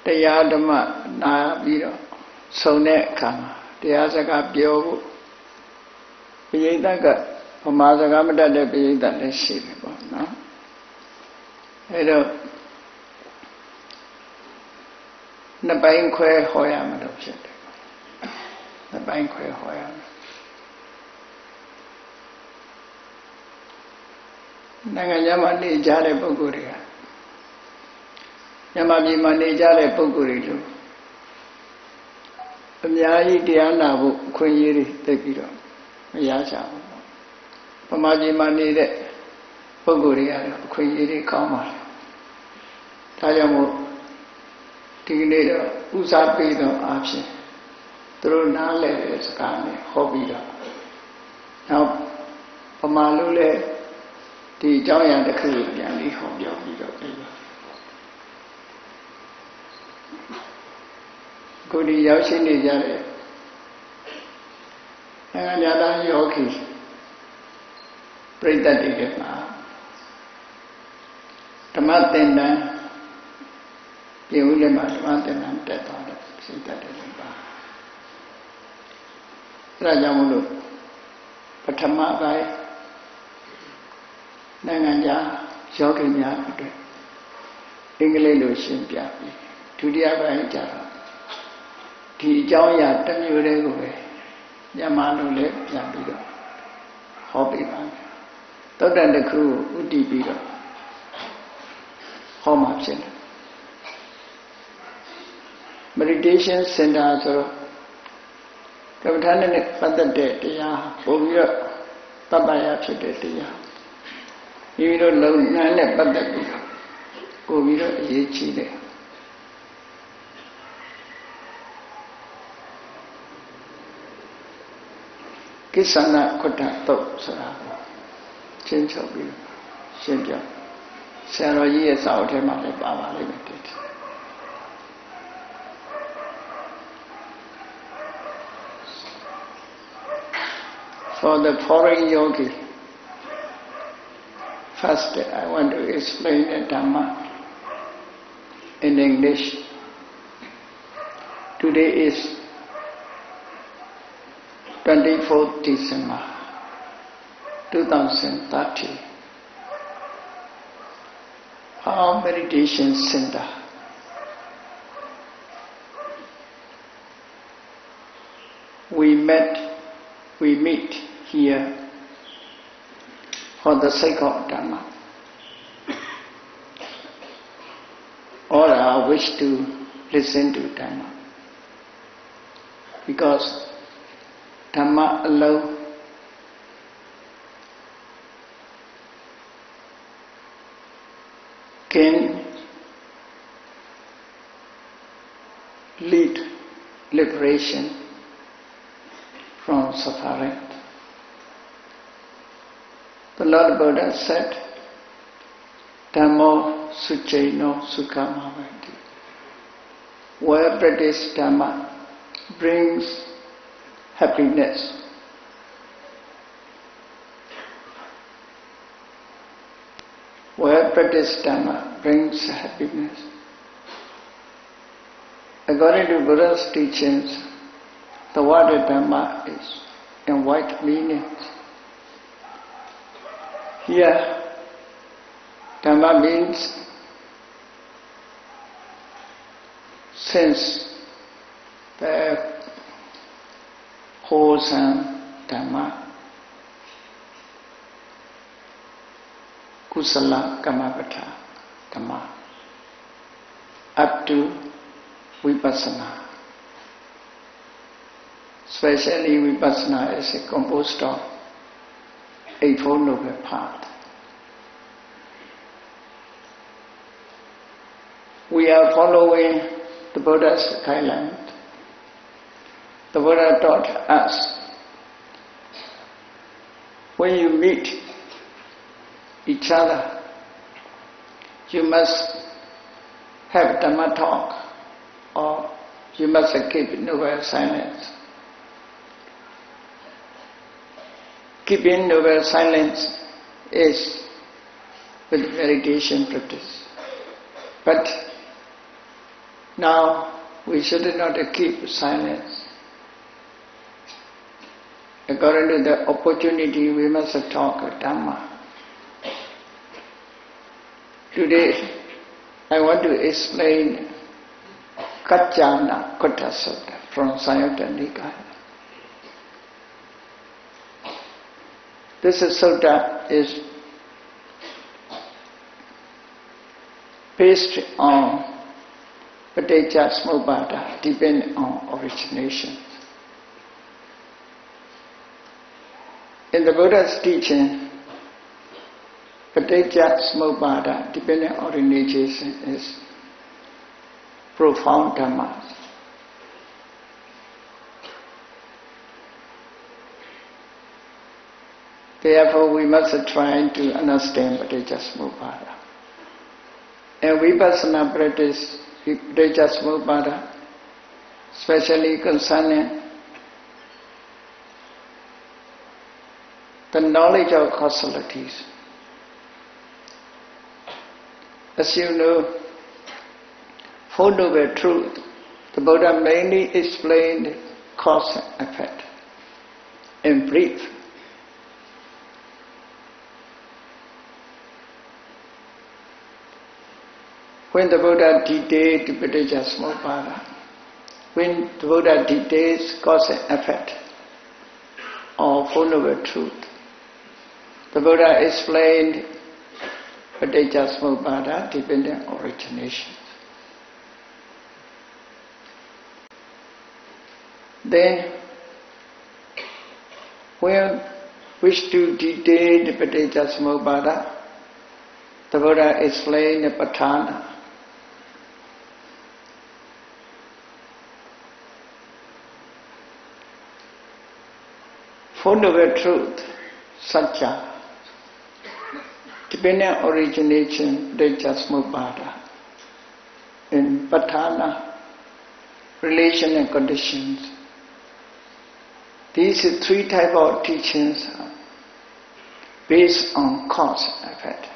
တရားဓမ္မနာပြီးတော့ဆုံတဲ့အခါမှာတရားစကားပြောဖို့ပရိသတ်ကဗမာစကားမတတ်တဲ့ပရိသတ်လည်းရှိတယ်ပေါ့နော်အဲတော့နှစ်ပိုင်းခွဲဟောရမှာလို့ဖြစ်တယ်နှစ်ပိုင်းခွဲဟောရမယ်နိုင်ငံခြားမှာနေကြတဲ့ပုဂ္ဂိုလ်တွေကမြန်မာပြည်မှာနေကြတဲ့ပုဂ္ဂိုလ်တွေလို့အများကြီးတရားနာဖို့အခွင့်အရေးတွေသိပြီးတော့မရကြဘူးဗမာပြည်မှာနေတဲ့ပုဂ္ဂိုလ်တွေကတော့အခွင့်အရေးတွေကောင်းပါတယ်ဒါကြောင့်မို့ဒီကနေ့တော့ဥစားပေးတော့အားဖြင့်သူတို့နားလည်တဲ့စကားနဲ့ဟောပြီးတော့နောက်ဗမာလူလည်းဒီအကြောင်းအရာတစ်ခုကိုပြန်ပြီးဟောပြောပြီးတော့ပြပါကိုဒီရောက်ရှိနေကြတဲ့နိုင်ငံသားယောဂီပြိတ္တတွေမှာဓမ္မသင်္တန်းပြည်ဦးလည်းမှာဓမ္မသင်္တန်းတက်သွားတဲ့စိတ်တတ်တယ်ပါအဲဒါကြောင့်မလို့ပထမပိုင်းနိုင်ငံခြားယောဂီများအတွက်အင်္ဂလိပ်လိုရှင်းပြပြီးဒုတိယပိုင်းကျတော့ဒီအကြောင်းအရာတစ်မျိုးတည်းကိုပဲမြန်မာလိုလည်းပြန်ပြီးတော့ဟောပြပါမယ်သုတ္တန်တစ်ခုကိုဥတည်ပြီးတော့ဟောမှာဖြစ်တယ် meditation center ဆိုတော့ကမ္မထာနဲ့ပတ်သက်တဲ့တရားပို့ပြီးတော့တပ္ပယဖြစ်တဲ့တရားဒီလိုလုံငန်းနဲ့ပတ်သက်ပြီးတော့ပို့ပြီးတော့အရေးကြီးတယ်ကိစ္ဆနာခွတ္တတုတ်ဆိုတာချင်းချုပ်ပြီးရှင်းပြဆရာတော်ကြီးရဲ့စာအုပ်ထဲမှာလည်းပါပါလိမ့်မယ် For the foreign yogi, first I want to explain the Dharma in English. Today is 24th December 2030. Our meditation center we meet here for the sake of Dharma. All are wish to listen to Dharma. Because Dharma alone can lead liberation from suffering. The Lord Buddha said, Dhammo succaino sukhamavati. Where practice Dhamma brings happiness. Where practice Dhamma brings happiness. According to Buddha's teachings, the word Dhamma is in wide meanings. Here, Dhamma means since the wholesome Dhamma, Kusala Kamapata Dhamma, up to Vipassana. Especially Vipassana is composed of Eightfold Noble Path. We are following the Buddha's guideline. The Buddha taught us, when you meet each other, you must have Dhamma talk, or you must keep noble silence. Keeping noble silence is with meditation practice. But Now, we should not keep silence. According to the opportunity, we must talk Dharma. Today, I want to explain Kaccānagotta Sutta from Saṃyutta Nikāya. This sutta is based on Paticca depending on origination. In the Buddha's teaching, Paticca depending on origination is profound Dharma. Therefore, we must try to understand Paticca. And vipassana practice Paticca, especially concerning the knowledge of causalities. As you know, Four Noble Truth, the Buddha mainly explained cause and effect in brief. When the Buddha detailed Paticca, when the Buddha details cause and effect of Four Noble Truth, the Buddha explained Paticca dependent origination. Then, when we wish to detail the Paticca, the Buddha explained the Patthana. Four Noble Truth, Satya, dependent origination, Paticca, in Patthana, relation and conditions. These three types of teachings are based on cause and effect.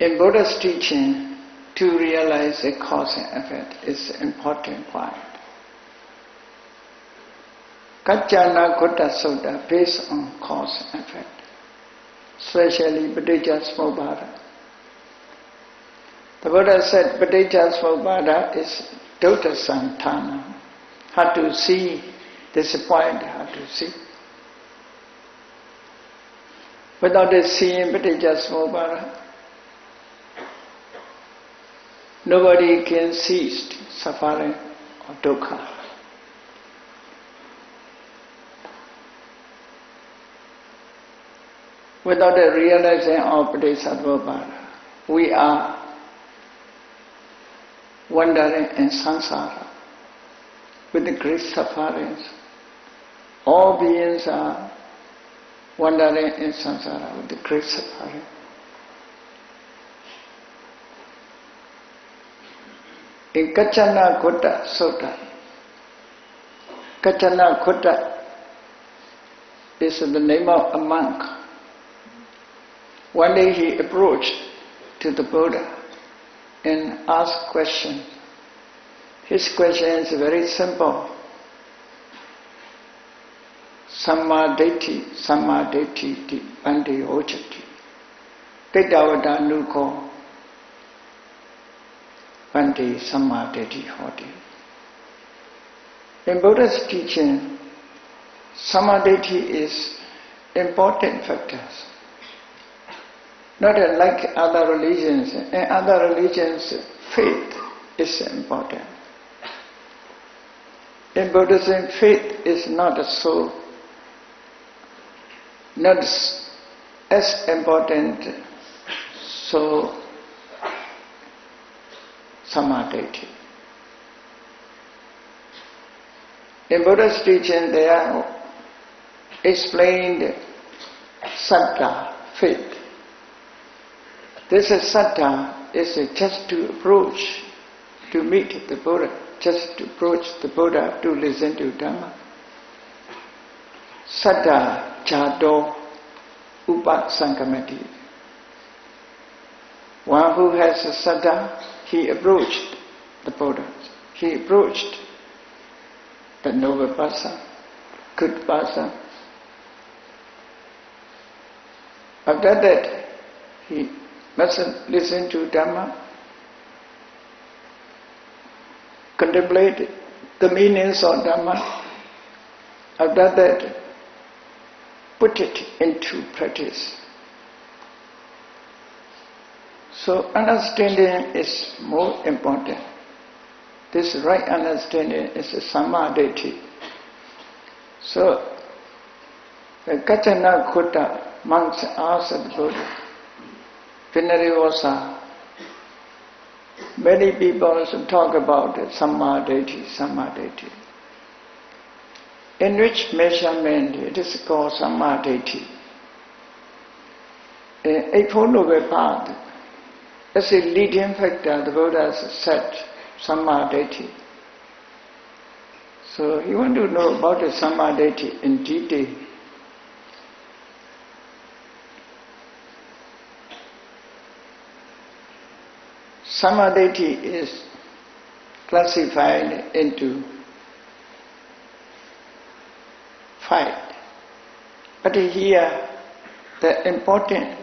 In Buddha's teaching, to realize a cause and effect is an important point. Kaccānagotta Sutta based on cause and effect, especially Paticca. The Buddha said Paticca is Dutta Santana, how to see this point, how to see. Without seeing Paticca, nobody can cease suffering or dukkha. Without the realization of Paticca, we are wandering in samsara with the great sufferings. All beings are wandering in samsara with the great suffering. In Kaccānagotta Sutta, Kaccānagotta is the name of a monk. One day he approached to the Buddha and asked questions. His question is very simple. Samma Ditti di Bandi Ojati. Tittavada Nuko Bandi Samma Ditti Hoti. In Buddha's teaching, Samadhi is important factors. Not like other religions. In other religions, faith is important. In Buddhism, faith is not as important, so Samadhi. In Buddha's teaching, they are explained Satta, faith. This Satta is just to approach, to meet the Buddha, just to approach the Buddha, to listen to Dharma. Satta Jado Upasangamati. One who has a Satta, he approached the Buddha. He approached the noble person, good person. After that, he must listen to Dharma, contemplate the meanings of Dharma. After that, put it into practice. So understanding is more important. This right understanding is a Samadhi. So the Kaccānagotta monks asked the Buddha, Venerable, many people talk about Samadhi. In which measurement it is called Samadhi? In Eightfold Noble Path, as a leading factor, the Buddha has said Samadhi. So you want to know about the Samadhi in detail. Samadhi is classified into 5. But here, the important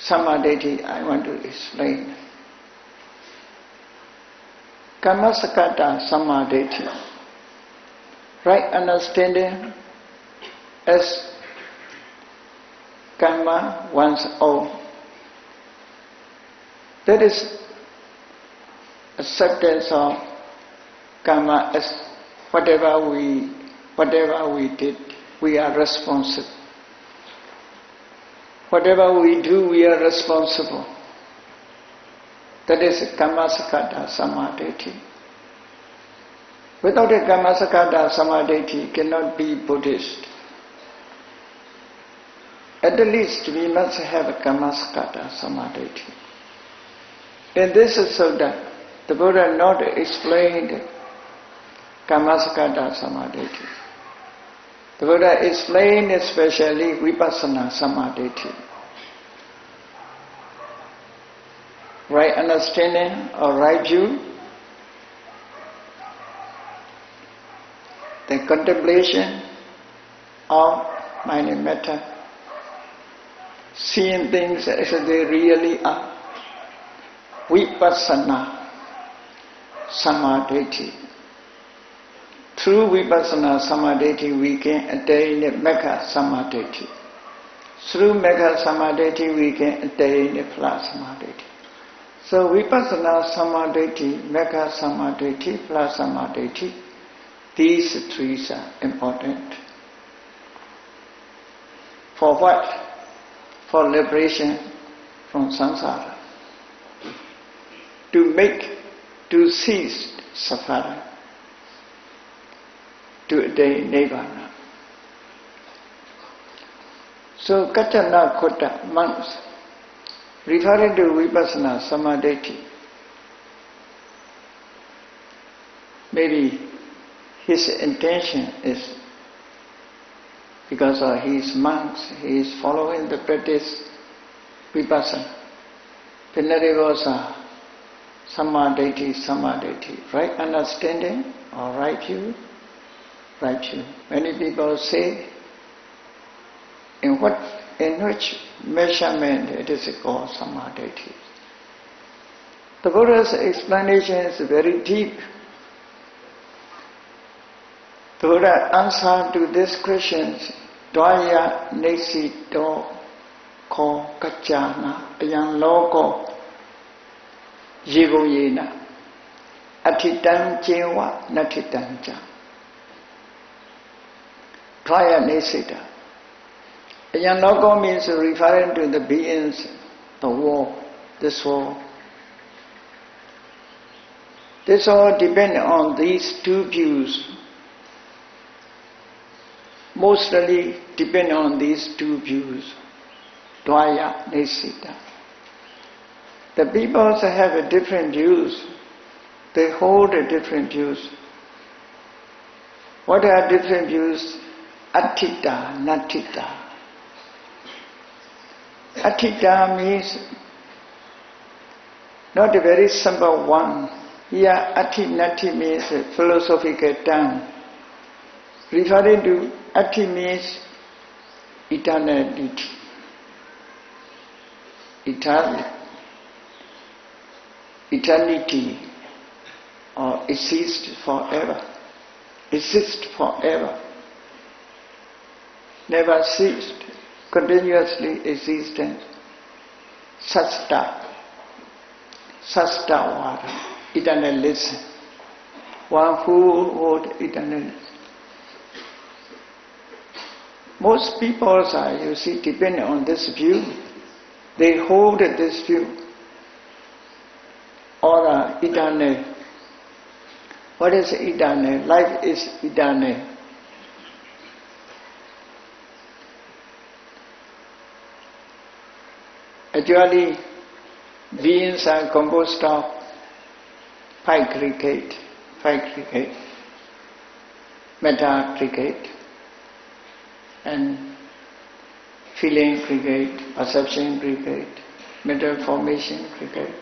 Samadhi I want to explain. Kaccānagotta Samadhi, right understanding as karma one's own. That is acceptance of karma as whatever we did, we are responsible. Whatever we do, we are responsible. That is Kaccānagotta Samadhi. Without a Kaccānagotta Samadhi, cannot be Buddhist. At the least, we must have a Kaccānagotta Samadhi. In this Sutta, the Buddha not explained Kaccānagotta Samadhi. The Buddha explained especially Vipassana Samadhi. Right understanding or right view, the contemplation of mind and matter, seeing things as they really are. Vipassana Samadhi. Through Vipassana Samadhi we can attain the Megha Samadhi. Through Megha Samadhi we can attain the Phala Samadhi. So Vipassana Samadhi, Megha Samadhi, Phala Samadhi, these 3 are important. For what? For liberation from samsara. To cease suffering. To attain Nibbana. So Kaccānagotta monks, referring to Vipassana Samadhi, maybe his intention is because of his monks, he is following the practice Vipassana. Venerable Samadhi, right understanding or right view? Right view. Many people say, in which measurement it is called Samadhi? The Buddha's explanation is very deep. The Buddha answered to these questions, Dvaya Nesito Ko Kaccāna Ayam Loko Yigoyena Atitan Jewa Natitanja. Dvaya Nesita. Ayam Loko means referring to the beings, the world, this world. This all depends on these 2 views. Mostly depend on these 2 views. Dvaya Nesita. The people have different views. They hold different views. What are different views? Attita, Natita. Attita means not a very simple one, Here, Ati Nati means a philosophical term. Referring to Ati means eternality. Eternity, or exist forever. Exist forever. Never ceased. Continuously existent. Sutta. Sastawara. Eternalism. One who holds eternalism. Most people are, you see, depending on this view. They hold this view. Or eternal. What is eternal? Life is eternal. Actually, beings are composed of five aggregate, matter aggregate, and feeling aggregate, perception aggregate, mental formation aggregate,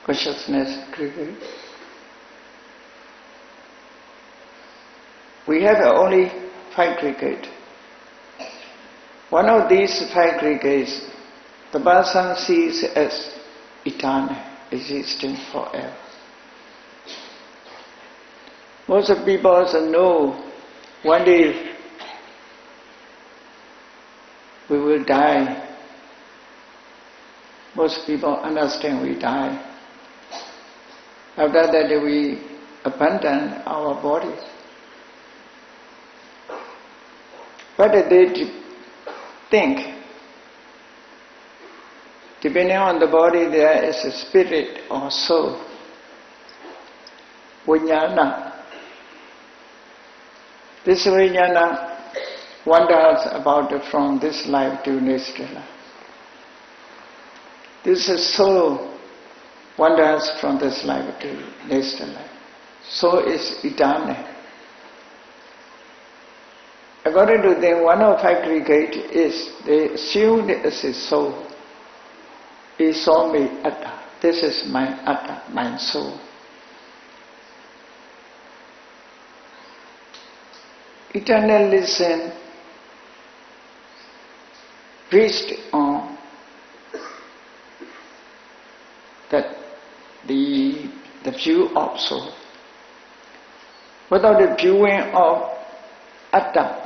consciousness aggregate. We have only five aggregate. One of these five aggregates, the person sees as eternal, existing forever. Most of people know one day we will die. Most people understand we die. After that we abandon our bodies. But they think, depending on the body, there is a spirit or soul, vijnana. This vijnana wanders about from this life to next life. This soul wanders from this life to next life. Soul is eternal. According to them, one of aggregate is they assumed as a soul. He saw me atta. This is my atta, my soul. Eternalism based on that the view of soul. Without the viewing of atta,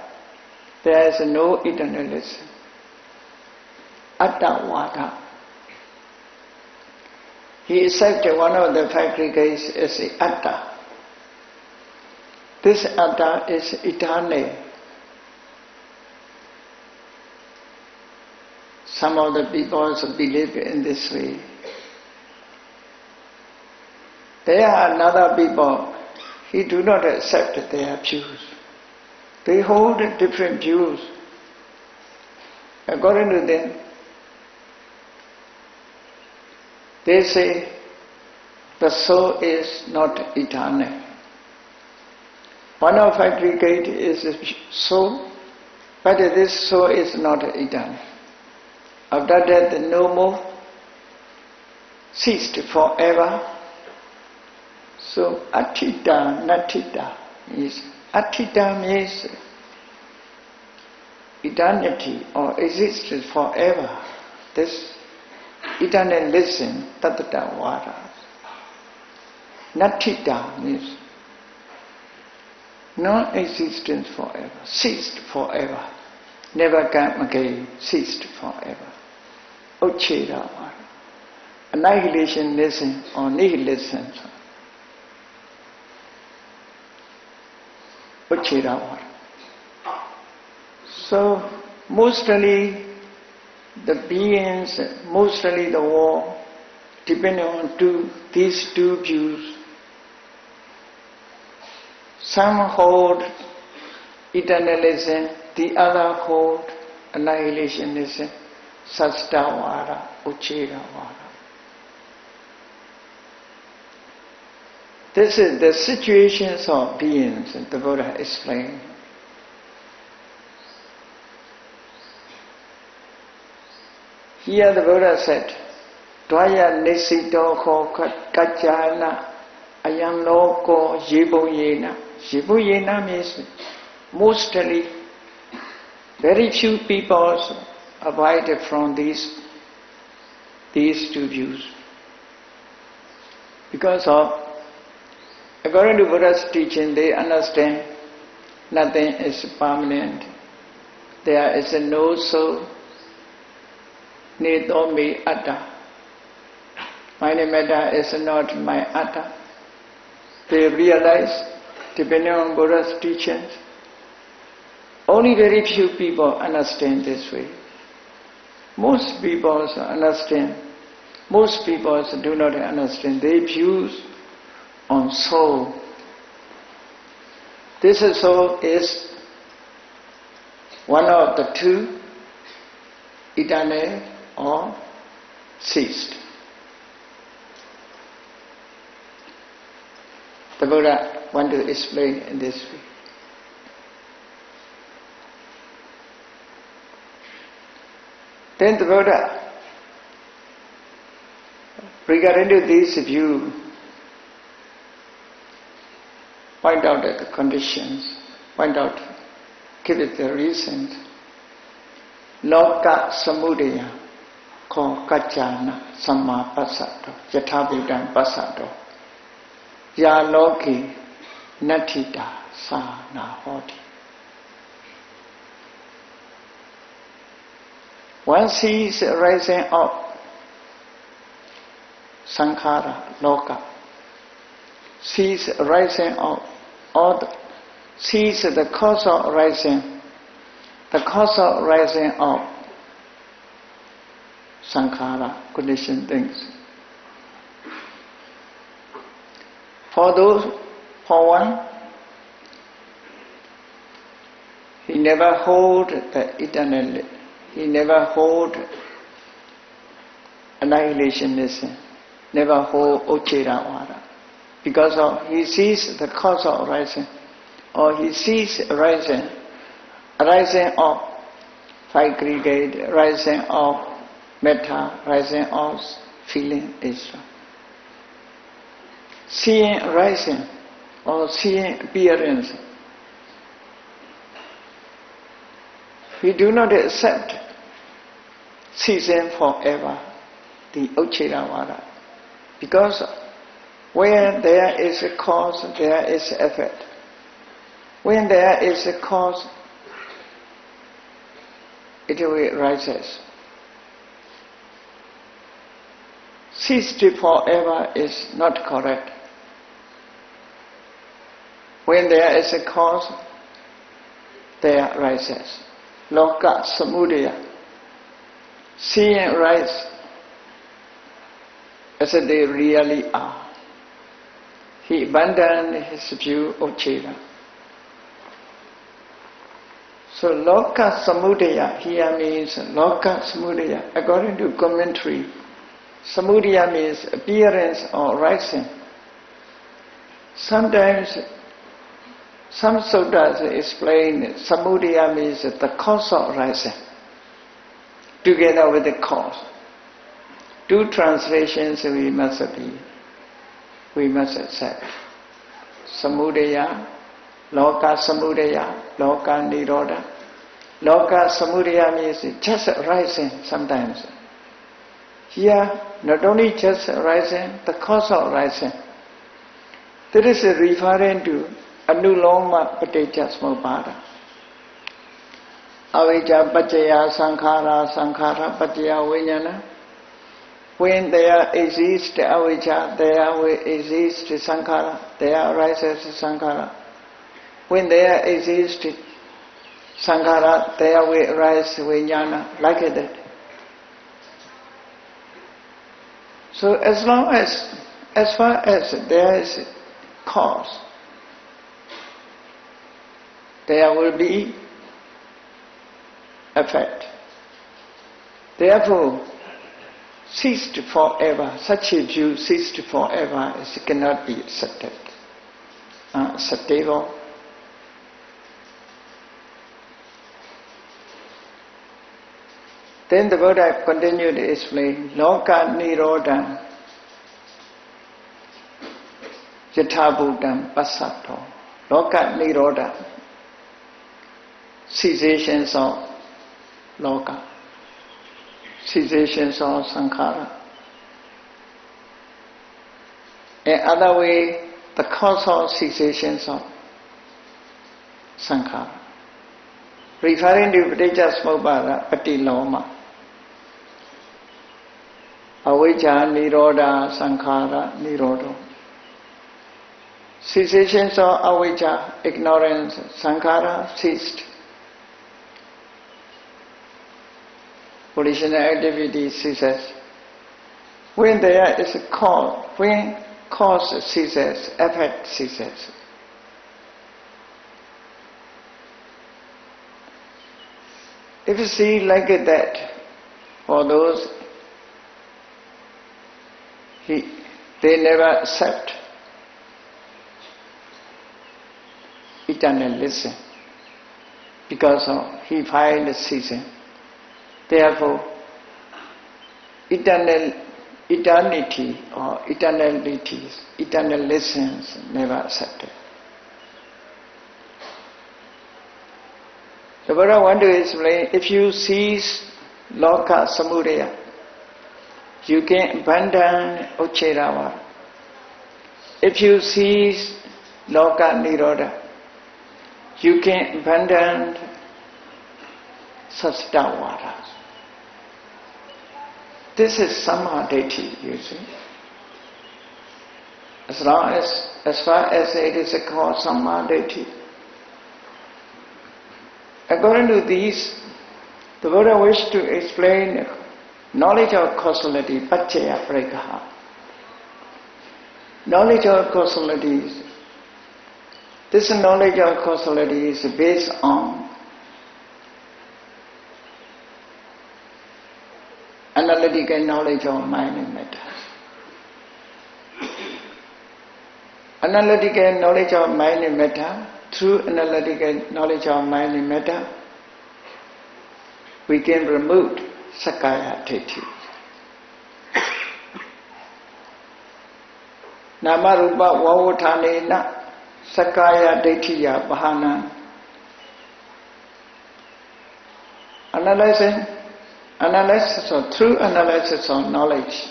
there is no eternalism. Atta vada. He accepted one of the five aggregates as the atta. This atta is eternal. Some of the people also believe in this way. There are another people, he do not accept their views. They hold different views. According to them, they say the soul is not eternal. One of aggregate is the soul, but this soul is not eternal. After that, no more, ceased forever. So, attita, natita is, attita means eternity or existence forever. This eternalism, tattva vada. Natita means non-existence forever, ceased forever, never come again, ceased forever. Ucheda vada. Annihilationism or nihilism. Ucheda vada. So, mostly the beings, mostly the world, depending on these two views. Some hold eternalism, the other hold annihilationism, sastavada, uchedavada. This is the situations of beings that the Buddha explained. Here the Buddha said, Dvaya Nisito Ho Kaccāna Ayam Loko Yibuyena. Yibuyena means mostly very few people avoid from these two views. Because of, according to Buddha's teaching, they understand nothing is permanent. There is no soul. Nito me atta. My matter is not my atta. They realize, depending on Buddha's teachings, only very few people understand this way. Most people understand. Most people do not understand. They views on soul. This soul is one of the two, eternal or ceased. The Buddha wants to explain in this way. Then the Buddha, regarding to this view, point out the conditions, give it the reasons. Loka samudaya ko kaccāna samma passato yathabhutang passato ya loki nattita sa na hoti. One sees rising up sankhara, loka, sees rising up, or sees the cause of rising, up, sankhara, conditioned things. For one, he never hold the eternal. He never hold annihilationism, never hold Ucchedavada. Because of he sees the cause of rising, or he sees rising of aggregate, rising of metta, rising of feeling is. Seeing rising or seeing appearance, we do not accept ceasing forever, the Ucchedavada. Because where there is a cause, there is effect. When there is a cause, it will rises. Ceased forever is not correct. When there is a cause, there rises. Loka samudaya, seeing rise as they really are. He abandoned his view of Uccheda. So loka samudaya here means loka samudaya. According to commentary, samudaya means appearance or rising. Sometimes some suttas explain samudaya means the cause of rising, together with the cause. Two translations we must accept. Samudaya, loka samudaya, loka nirodha. Loka samudaya means just rising sometimes. Here, not only just rising, the cause of rising. That is referring to Anuloma Paticca Samuppada. Avijja paccaya sankhara, sankhara paccaya vijnana. When there exists avijja, there will exist sankhara, there arises sankhara. When there exists sankhara, there will arise vijnana, like that. So as far as there is cause, there will be effect. Therefore, ceased forever, such a view ceased forever, it cannot be accepted. Acceptable. Then the Buddha continued to explain, Loka Nirodham Yathabhuttam Passato. Loka Nirodha, cessations of Loka, cessations of Sankhara. In other way, the cause of cessations of Sankhara. Referring to Paticca Patiloma, Avijja Nirodha Sankhara Nirodho. Cessations of avijja, ignorance, sankhara ceased. Volitional activity ceases. When there is a cause, when cause ceases, effect ceases. If you see like that, for those, they never accept eternalism because of he find ceasing. Therefore, eternity or eternalities, eternalisms never accepted. The Buddha want to explain, if you cease loka samudaya, you can abandon uchedavara. If you cease loka nirodha, you can abandon sasadavara. This is samadhi, you see. As far as it is called samadhi. According to these, the Buddha wished to explain knowledge of causality, paccaya prekaha. Knowledge of causalities. This knowledge of causality is based on analytical knowledge of mind and matter. Analytical knowledge of mind and matter, through analytical knowledge of mind and matter, we can remove sakkaya ditthi. Nama rupa vavuthanena sakkaya ditthhiya bahana. Through analysis of knowledge,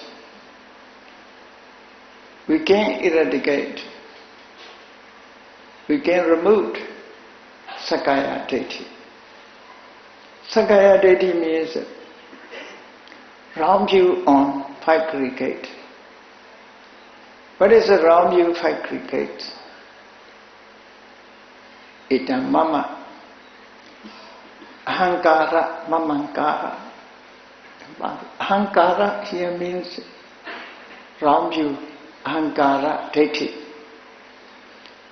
we can eradicate, we can remove sakkaya ditthi. Sakkaya ditthi means wrong view on five aggregate. What is a wrong view five aggregate? Itam mama, ahankara, mamankara. Ahankara here means wrong view, ahankara, ditthi.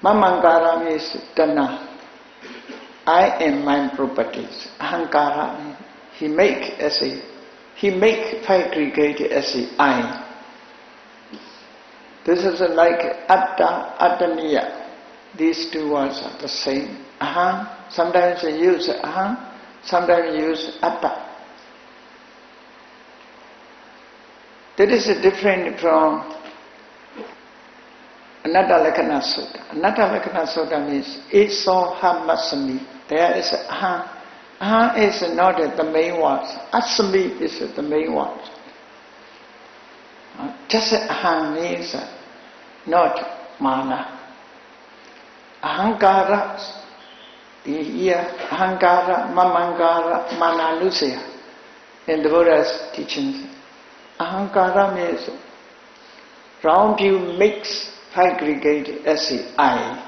Mamankara means dana. I am my properties. Ahankara means he make five aggregate as a I. This is like atta, attaniya. These two words are the same. Aham, sometimes you use aham, sometimes you use atta. That is different from Anatta Sutta. Anatta Sutta means Eso Hamasami. There is aham. Aham is not the main word. Asami is the main word. Just aham means not mana. Ahankara, here ahankara, mamankara, mananusaya. In the Buddha's teachings, ahankara means wrong view makes aggregate as I.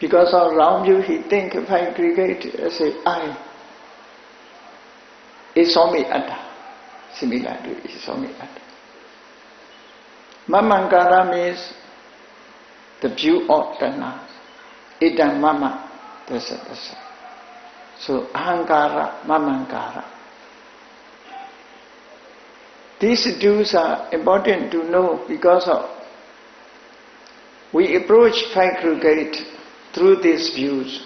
Because of wrong view, he think aggregate as I. Isomi atta, similar to isomi atta. Mamankara means the view of dana. Idam mama, dasa. So ahankara, mamankara. These dues are important to know because of we approach aggregate through these views.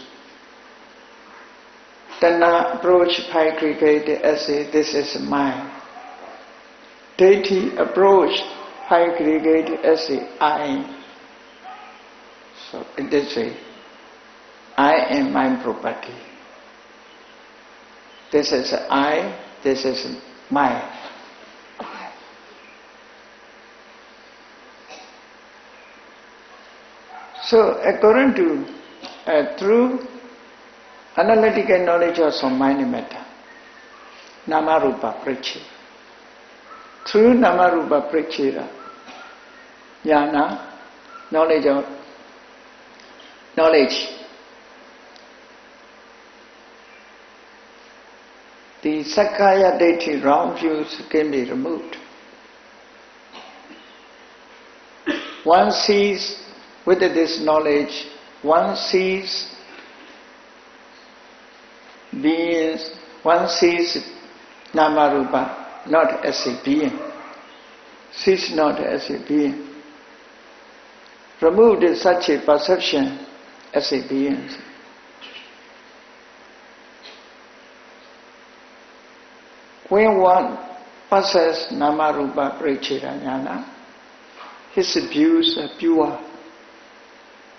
Tana approach high-aggregated essay, this is mine. Deity approach high-aggregated essay, I. So in this way, I am my property. This is I, this is mine. So according to through analytical knowledge of some mind matter, Namarupa Prachi. Through Namarupa Prachira, jnana, knowledge, the Sakkaya Deity wrong views can be removed. One sees with this knowledge, one sees beings, one sees Namarupa not as a being, sees not as a being. Removed such a perception as a being. When one possesses Namarupa Prachira Jnana, his views are pure.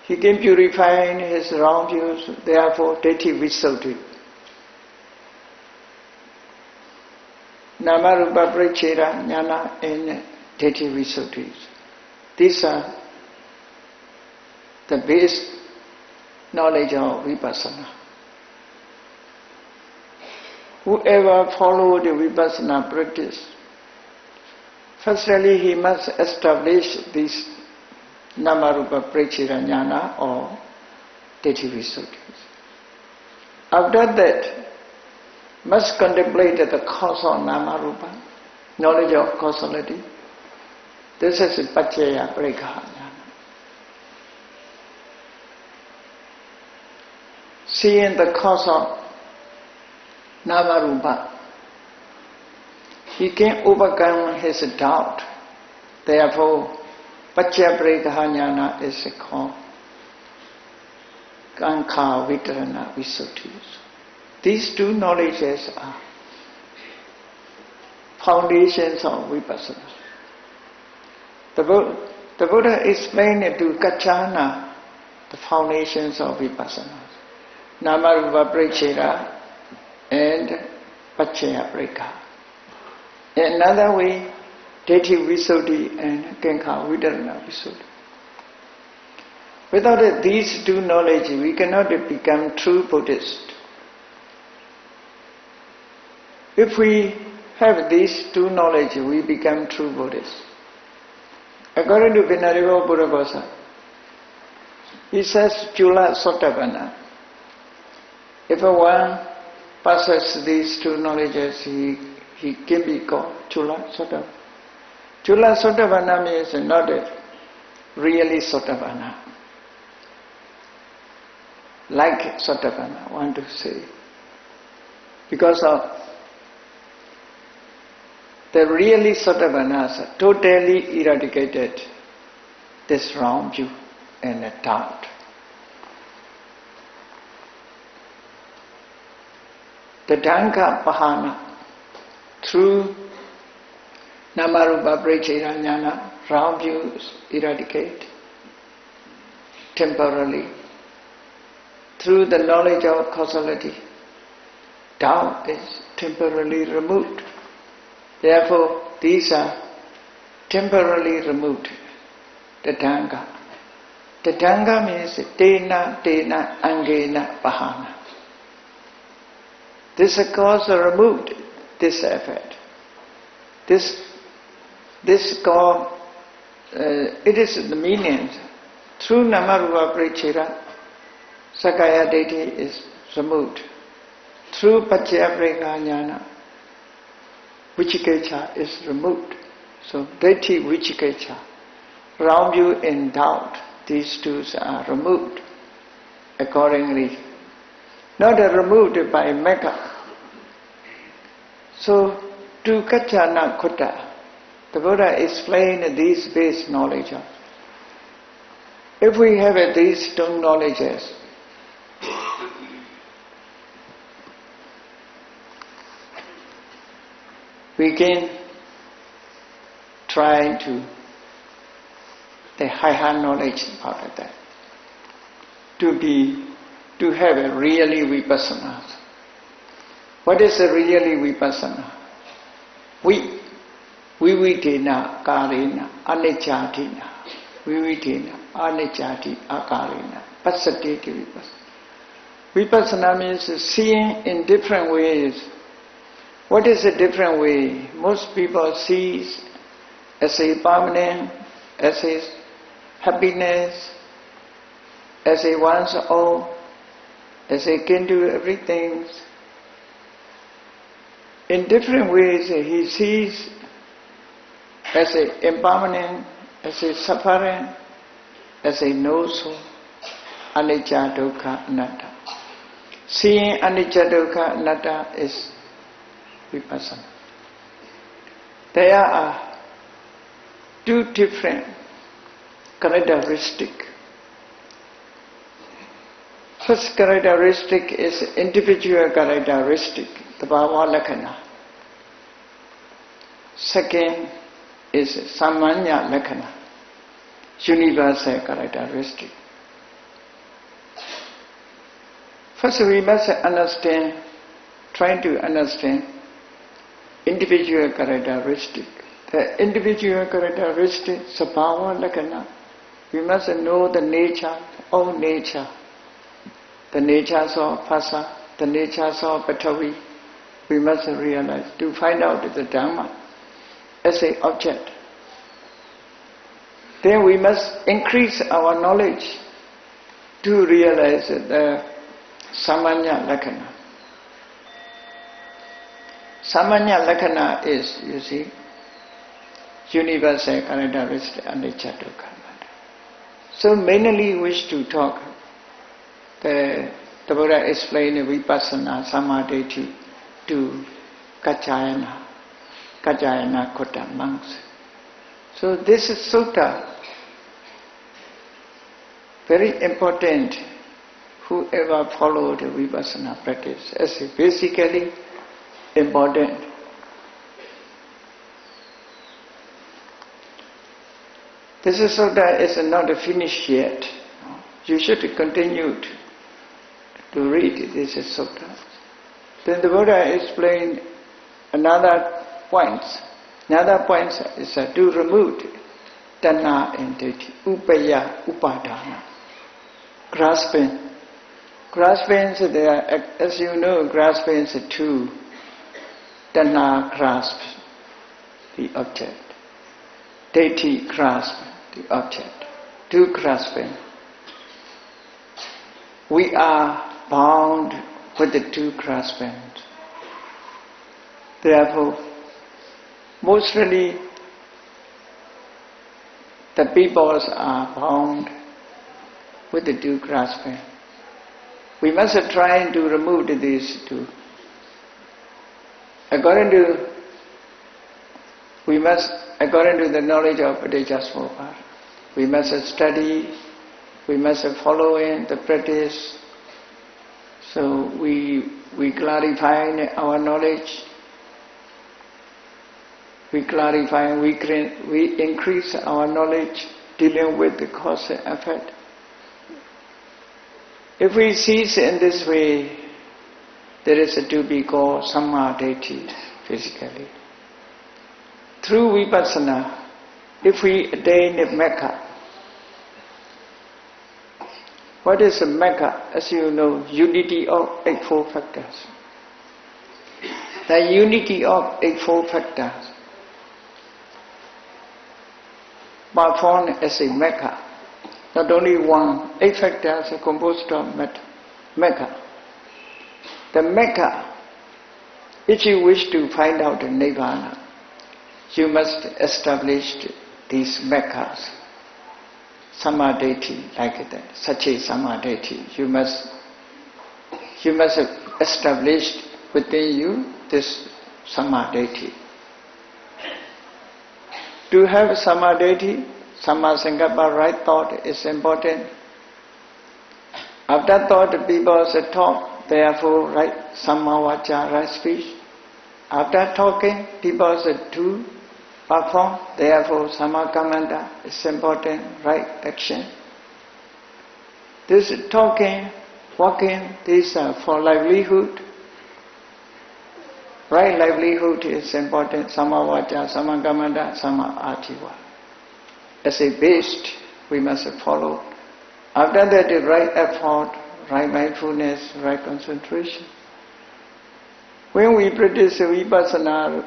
He can purify his wrong views, therefore Deity Visuddhi. Namarupa Prachira Jnana and Deity Visuddhi. These are the base knowledge of Vipassana. Whoever follows the Vipassana practice, firstly he must establish this Namarupa Prachira Jnana or Deity Visuddhi. After that, must contemplate the cause of Namarupa, knowledge of causality. This is Paccaya Prekha Jnana. Seeing the cause of Namarupa, he can overcome his doubt. Therefore, Paccaya Prekha Jnana is called Kankha Vitarana Visuddhi. These two knowledges are foundations of Vipassana. The Buddha explained to Kaccāna the foundations of Vipassana. Namarupa Prachira and Paccaya Prekha. In another way, Deity Visuddhi and Kankha Vitarana Visuddhi. Without these two knowledge, we cannot become true Buddhists. If we have these two knowledge, we become true Buddhists. According to Venerable Buddhaghosa, he says Chula Sotapanna. If one possesses these two knowledges, he can be called Chula Sotapanna. Chula Sotapanna means not really Sotapanna. Like Sotapanna, I want to say. Because of the really Sotapannas totally eradicated this wrong view and doubt. The Dhanka Pahana, through Namarupa Prachira Jnana, wrong views eradicate temporarily. Through the knowledge of causality, doubt is temporarily removed. Therefore, these are temporarily removed. The Dhanka. The Dhanka means Tena Angena Pahana. This cause removed this effect. This cause, it is the meaning. Through Namarupa Prachira, Sakkaya Deity is removed. Through Paccaya Prekha Jnana, Vicikiccha is removed. So Deity Vicikiccha, wrong view and doubt, these two are removed accordingly. Not removed by metta. So to Kaccānagotta, the Buddha explained these base knowledge. If we have these two knowledges, begin trying to the higher knowledge about that. To have a really vipassana. What is a really vipassana? Vividena karena aniccatina. Vividena anicchati akarena. Passatiti vipassana. Vipassana means seeing in different ways. What is a different way? Most people see as a permanent, as a happiness, as a one's own, as a kin to everything. In different ways he sees as a impermanent, as a suffering, as a no-soul, anicca dukkha anatta. Seeing anicca dukkha anatta is vipassana. There are two different characteristics. First characteristic is individual characteristic, the bhava lakkhana. Second is samanya lakkhana, universal characteristic. First we must understand, trying to understand individual characteristic. The individual characteristic, sabhava lakkhana, we must know the nature of nature. The natures of phassa, the natures of patavi, we must realize to find out the Dharma as an object. Then we must increase our knowledge to realize the samanya lakkhana. Samanya lakkhana is, you see, universal characteristic anicca dukkha anatta. So mainly wish to talk. The Buddha explained vipassana samadhi to Kaccānagotta monks. So this is sutta, very important. Whoever followed the vipassana practice as basically important. This is sutta is not finished yet. You should continue to read this is sutta. Then the Buddha explained another point. Another point is to remove tanha and ditthi, upaya, upadana, grasping. Grasping, as you know, grasping is two. Tanha grasps the object. Ditthi grasps the object. Two grasping. We are bound with the two grasping. Therefore, mostly the peoples are bound with the two grasping. We must try to remove these two. According to the knowledge of Paticca, we must study, we must follow in the practice. So we clarify our knowledge. We clarify, we increase our knowledge dealing with the cause and effect. If we cease in this way, there is to be called samadhi physically. Through vipassana, if we attain the Mecca, what is the Mecca? As you know, unity of Eightfold Factors. The unity of Eightfold Factors performed as a Mecca. Not only one, 8 factors are composed of Mecca. The Mecca, if you wish to find out the Nibbana, you must establish these Meccas. Samadhi, like that, Sache Samadhi. You must establish within you this Samadhi. To have Samadhi, Samma Sankappa, right thought is important. After thought, the people talk, therefore right Samma Vaca, right speech. After talking, deposit to perform. Therefore, Sammakamanta is important, right action. This talking, walking, these are for livelihood. Right livelihood is important. Samavaca, Sammakamanta, Samma-ajiva. As a base, we must follow. After that, the right effort, right mindfulness, right concentration. When we practice vipassana,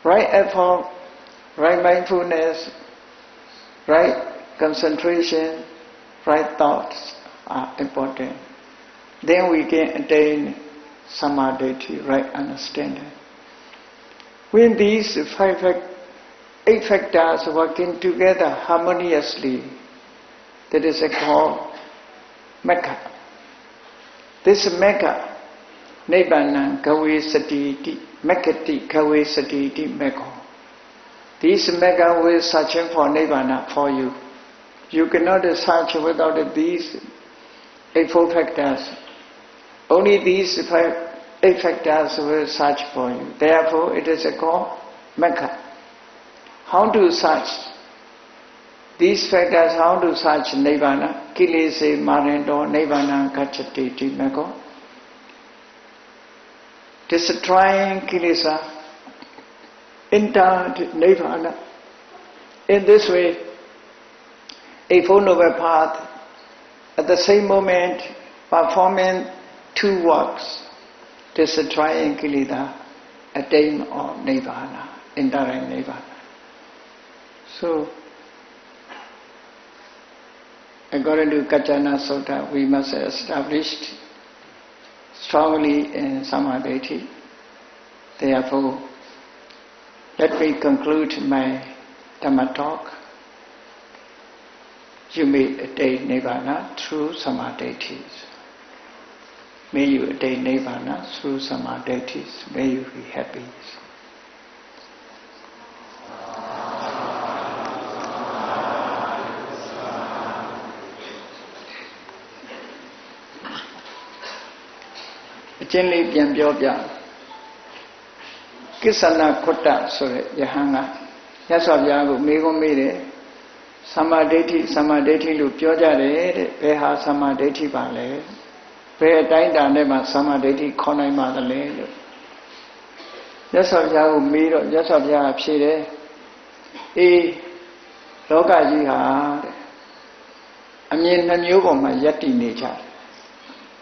right effort, right mindfulness, right concentration, right thoughts are important. Then we can attain samadhi, right understanding. When these 8 factors working together harmoniously, that is called Mekka. This Mekka, Nibbana Gawe Satiti, Mekkati Gawe Satiti Mekko. This Mekka will searching for Nibbana for you. You cannot search without these 8 factors. Only these 8 factors will search for you. Therefore, it is called Mekka. How to search? These factors, how to search Nibbana? Kilese Marindo Nibbana Kaccāti Mekko. Destroying Kilesa, enter Nibbana. In this way, a Four Noble Path, at the same moment, performing 2 works, destroying Kilesa, attain of Nibbana, entering Nibbana. So, according to Kaccānagotta, we must establish strongly in samadhi. Therefore, let me conclude my Dhamma talk. You may attain Nibbana through samadhi. May you attain Nibbana through samadhi. May you be happy. Gentlyပြန်ပြောပြကိစ္ဆနာခွတ္တဆိုတဲ့ယဟန်ကမြတ်စွာဘုရားကိုမေးခွန်းမေးတယ်သမ္မာဒိဋ္ဌိလို့ပြောကြတယ်တဲ့ဘယ်ဟာသမ္မာဒိဋ္ဌိပါလဲဘယ်အတိုင်းတာနဲ့မှသမ္မာဒိဋ္ဌိခေါ်နိုင်ပါသလဲလို့မြတ်စွာဘုရားကိုမေးတော့မြတ်စွာဘုရားဖြေတယ်အေးလောကကြီးဟာတဲ့အမြင် 2 မျိုးပေါ်မှာယက်တည်နေကြတယ်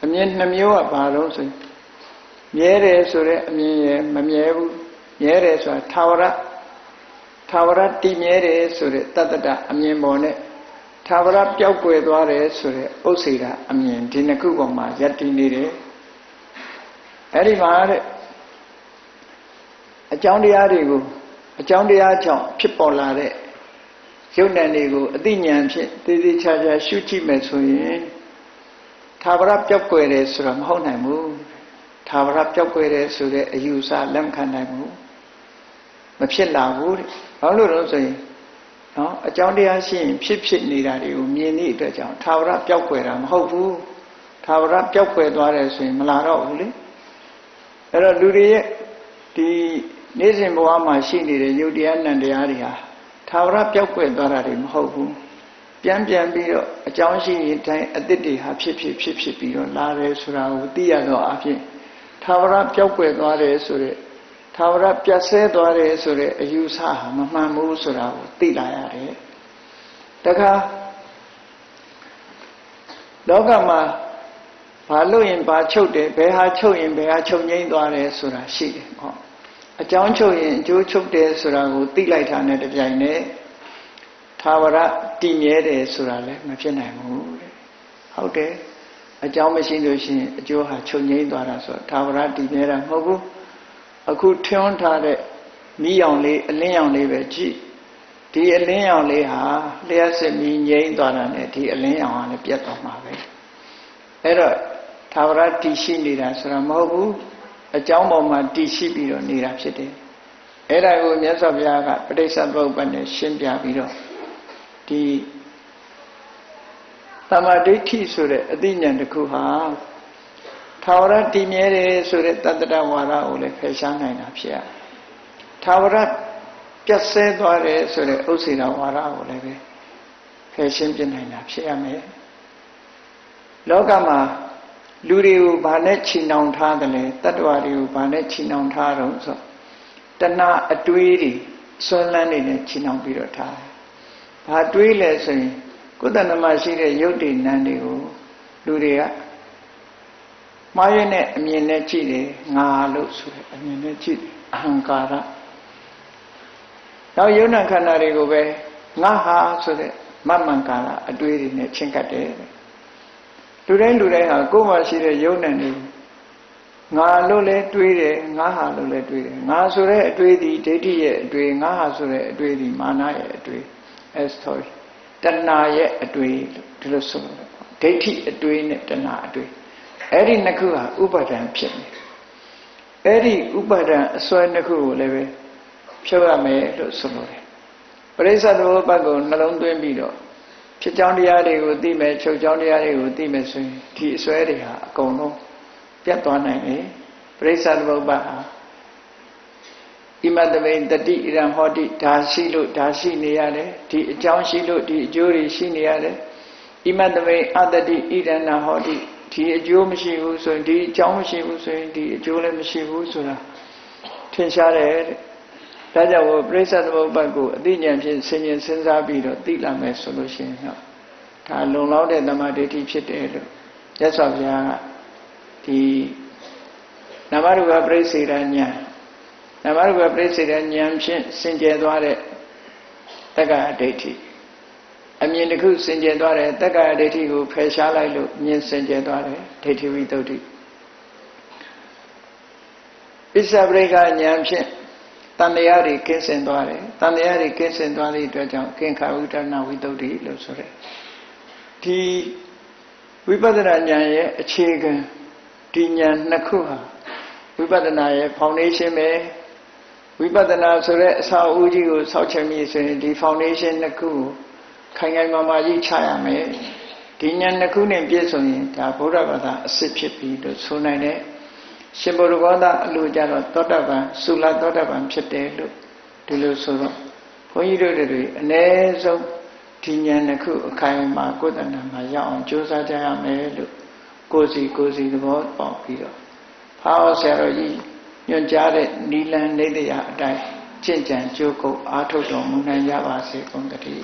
အမြင် 2 မျိုးကဘာလို့ဆိုမြဲတယ်ဆိုတဲ့အမြင်ရယ်မမြဲဘူးမြဲတယ်ဆိုတာထာဝရတည်မြဲတယ်ဆိုတဲ့တတ္တတအမြင်ပေါ်နဲ့ထာဝရပျောက်ကွယ်သွားတယ်ဆိုတဲ့ဥစ္စေတာအမြင်ဒီ 2 ခုပေါ်မှာယက်တည်နေတယ်အဲ့ဒီမှာတဲ့အကြောင်းတရားတွေကိုအကြောင်းတရားကြောင့်ဖြစ်ပေါ်လာတဲ့ယုတ်ဉာဏ်တွေကိုအသိဉာဏ်ဖြင့်သေသေးချာချာရှုကြည့်မယ်ဆိုရင်ထာဝရပျောက်ကွယ်တယ်ဆိုတာမဟုတ်နိုင်ဘူးထာဝရပျောက်ကွယ်တယ်ဆိုတဲ့အယူအဆလက်မခံနိုင်ဘူးမဖြစ်လာဘူးတဲ့ဘာလို့လဲဆိုရင်နော်အကြောင်းတရားရှိရင်ဖြစ်နေတာတွေကိုမြင်နေအတွက်ကြောင့်ထာဝရပျောက်ကွယ်တာမဟုတ်ဘူးထာဝရပျောက်ကွယ်သွားတယ်ဆိုရင်မလာတော့ဘူးလေအဲ့တော့လူတွေရဲ့ဒီနေ့စဉ်ဘဝမှာရှိနေတဲ့ယုတ်တရားနံတရားတွေဟာထာဝရပျောက်ကွယ်သွားတာတွေမဟုတ်ဘူးပြန်ပြီးတော့အကြောင်းရှိရင်တိုင်းအသစ်တွေဟာဖြစ်ပြီးတော့လာတယ်ဆိုတာကိုသိရတော့အဖြစ်ထာဝရပျောက်ကွယ်သွားတယ်ဆိုတဲ့ထာဝရပြတ်ဆဲသွားတယ်ဆိုတဲ့အယူဆဟာမမှန်ဘူးဆိုတာကိုသိလာရတယ်တခါလောကမှာဘာလို့ရင်ဘာချုပ်တယ်ဘယ်ဟာချုပ်ရင်ဘယ်ဟာချုပ်ငိမ့်သွားတယ်ဆိုတာရှိတယ်ဟောအကြောင်းချုပ်ရင်အကျိုးချုပ်တယ်ဆိုတာကိုသိလိုက်တာနဲ့တပြိုင်နက်ထာဝရတည်မြဲတယ်ဆိုတာလည်းမဖြစ်နိုင်ဘူးတဲ့ဟုတ်တယ်အကြောင်းမရှိလို့ရှိရင်အကျိုးဟာချုပ်ငိမ့်သွားတာဆိုတော့ထာဝရတည်မြဲတာမဟုတ်ဘူးအခုထွန်းထားတဲ့မီးရောင်လေးအလင်းရောင်လေးပဲကြည့်ဒီအလင်းရောင်လေးဟာလျှက်စစ်မီးငိမ့်သွားတာနဲ့ဒီအလင်းရောင်ကလည်းပြတ်သွားမှာပဲအဲ့တော့ထာဝရတည်ရှိနေတာဆိုတာမဟုတ်ဘူးအကြောင်းပေါ်မှာတည်ရှိပြီးတော့နေတာဖြစ်တယ်အဲ့ဒါကိုမြတ်စွာဘုရားကပဋိစ္စသမုပ္ပါဒ်နဲ့ရှင်းပြပြီးတော့ဒီသမာဓိဋ္ဌိဆိုတဲ့အသိဉာဏ်တစ်ခုဟာထာ Tawara Timere Sure Tadra Wara Ule Peshana Napsia. Tawara Piasse Dore Sure Usira Wara Ule Peshimjin Napsia me. Logama Luriu Banechi non Tadale, Tadwariu Banechi non Taro so. Tana Atwiri, Solani Chinam Pirota. Patwile say, Kudanamashire Yodi Nandigo, Luria. Mayane Mienechide, Nalusu, Mienechid, Ankara. Now Yuna Canary go away, Naha so that Mamankara, a duty in a chinkate. Today, go was it a Yonani. Nalole, Twide, Naha Lole, Twide, Nasure, Twidi, Dedi, Dwe, Nahasure, Twidi, Manaya, Dwe, as toy. Tanaye, a Dwe, to the soul. Dedi, a Dwe, Tana, Dwe. Eri Nakua, Ubadan Pin. Eri Ubadan, Soy Naku, Leve, Pura me, Solore. Presa Robago, Nalon Duembido. Chijandiari would dime, Chojandiari would dime, T. Sweria, Gono, Piatone, Presa Roba. Imadame, the D. Iran Hodi, Dashilu, Dashi Niare, T. John Shilu, T. Jury Shiniare. Imadame, other D. Iran Hodi. T. Jomishi Uso, D. Jomishi Uso, D. Julemishi Usura. Tinshare, Raja will brace at the Bago, the Yampin, Senior Sensabido, Dilame solution. I long out at the Madeti Chit. That's of Ya. The Namaruga Presidania. Namaruga Presidaniam Sinjadware Taga Deti. I mean the good Sinjadware, Taga Deti who Peshala look, Nin Sinjadware, Teti Vitoti. Isabrega Nyamshin, Tandeari Kinsendware, Tandeari Kinsendwari Dwajam, Kinkauta now Vitoti, Losore. T. Vipadanya, a chicken, Tinyan Nakuha. Vipadana, foundation me. Vipadana Sore, Sao Uji, South Chamis, the foundation Naku, Kangan Mamaji Chaya me. Tinyan Nakun Jason, Taburabata, Sipipi, the Sunane, Shimburgoda, Lujano, Totava, Sula Totavam Chete, Tulusuro. For you do it, Nezo, Tinyan Naku, Kayama, Godana, Maya, Josa Jayame, Gozi, the word of Peter. Power Saroji, Yonjare, Nilan, Nadia, Die, Chinjan, Joko, Arto, Munayava, Secondary.